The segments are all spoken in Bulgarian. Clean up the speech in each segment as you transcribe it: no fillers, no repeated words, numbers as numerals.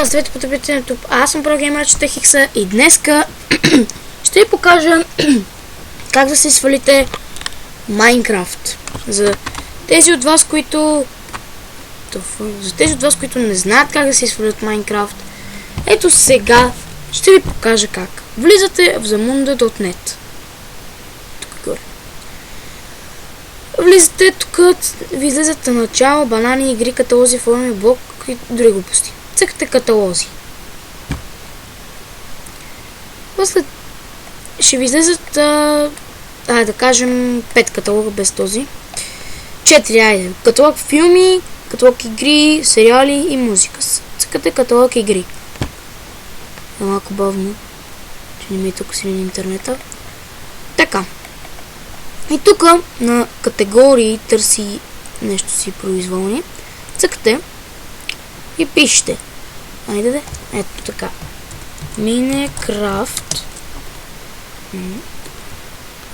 Здравейте, потребители на YouTube. Аз съм ProGamer Хикса и днеска ще ви покажа как да си свалите Minecraft. За тези от вас, които не знаят как да си свалят Minecraft, ето сега ще ви покажа как. Влизате в zamunda.net. Тук горе. Влизате тук, ви излизате начало, банани, игри, каталози, форуми, блог и други глупости. Цъкате каталози. После ще ви излезат, да кажем, 5 каталога без този. 4, айде. Каталог филми, каталог игри, сериали и музика. Цъкате каталог игри. Е малко бавно, че не ми е тук си на интернета. Така. И тук на категории търси нещо си произволни. Цъкате и пишете. Айде де. Ето така. Minecraft.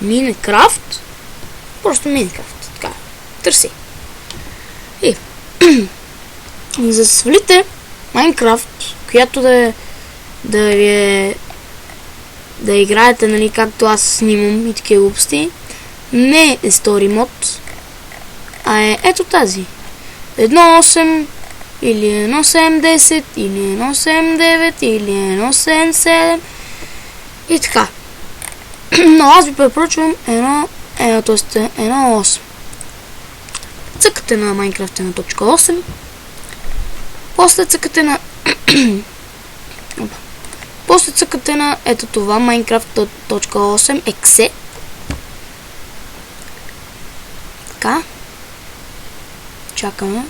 Minecraft. Просто Minecraft. Така. Търси. И за да свалите Minecraft, която да играете, нали, както аз снимам и такива глупости, не е Story Mode, а е ето тази. 1.8 или 1.7.10 или 1.7.9 или 1.7.7 и така. Но аз ви препоръчвам 1.8. Цъкате на Minecraft 1.8. После цъкате на после цъкате на ето това Minecraft.8 exe. Така. Чакаме.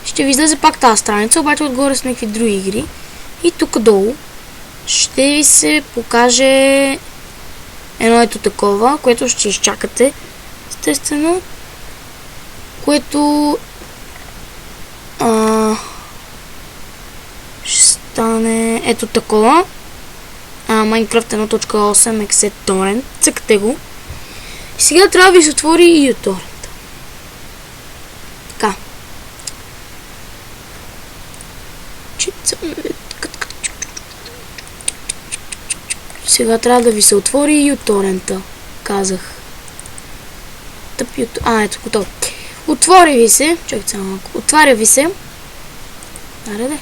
Ще ви излезе пак тази страница, обаче отгоре с някакви други игри. И тук долу ще ви се покаже едно ето такова, което ще изчакате, естествено, което ще стане ето такова. Minecraft 1.8 exe torrent. Цъкате го. И сега трябва да ви се отвори и uTorrent. Така. Сега трябва да ви се отвори и uTorrent-а. Казах. Ето, готово. Отвори ви се. Чакайте само малко. Отваря ви се. Ареде.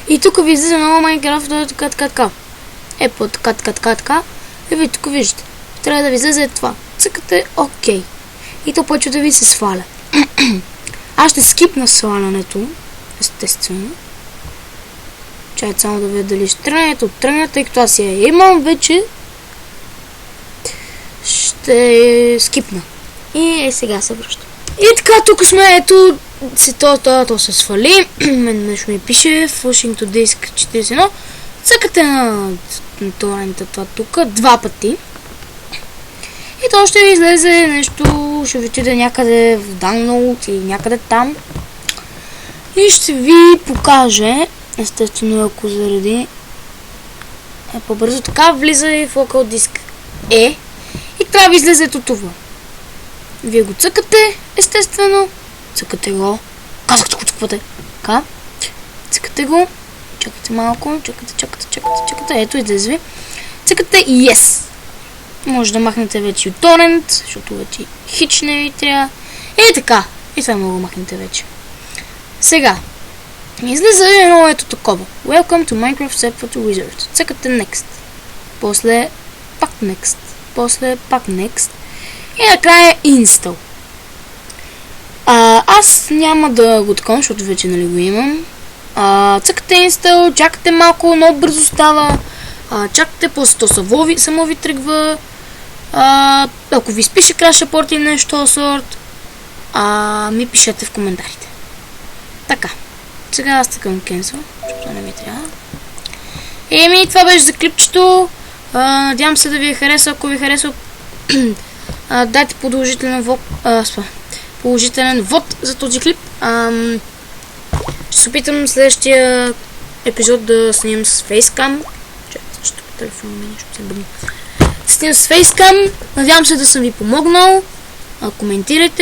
И тук ви излиза нова Minecraft, така. По така. И ви тук виждате. Трябва да ви излезе това. Цъкате ОК. И то почва да ви се сваля. Аз ще скипна свалянето. Естествено. Чакайте само да видя дали ще тръгне, тъй като аз я имам вече. Ще скипна. И сега се връщам. И така, тук сме, ето, то се свали. Мен нещо ми пише Flushing to Disk 41. Цъкате на торрента това тук 2 пъти. И то ще ви излезе нещо, ще ви отиде някъде в Download или някъде там. И ще ви покаже, естествено ако заради по-бързо, така влиза и в Local Disk E. И трябва ви излезе ето това. Вие го цъкате, естествено. Цъкате го. Казах, че го цъквате. Така. Цъкате го. Чакате малко. Чакате. Ето, излезе ви. Цъкате Yes. Може да махнете вече uTorrent, защото вече хич не ви трябва. И така. И това мога да махнете вече. Сега. Излезе едно ето такова. Welcome to Minecraft Server to Wizards. Цъкате Next. После пак Next. После пак Next. И накрая Install. Аз няма да го такова, защото вече нали го имам. Цъкате Install, чакате малко, много бързо става. Чакате, после то само ви тръгва. Ако ви спише Crash Report или нещо сорт, ми пишете в коментарите. Така. Сега аз тъкам Cancel, защото не ми трябва. Това беше за клипчето. Надявам се да ви е хареса. Ако ви е харесал, дайте положителен вод за този клип. Ще се опитам следващия епизод да снимам с фейскам. Чакайте, защото телефона ми нещо се бъдне. Снимам с фейскам. Надявам се да съм ви помогнал. Коментирайте.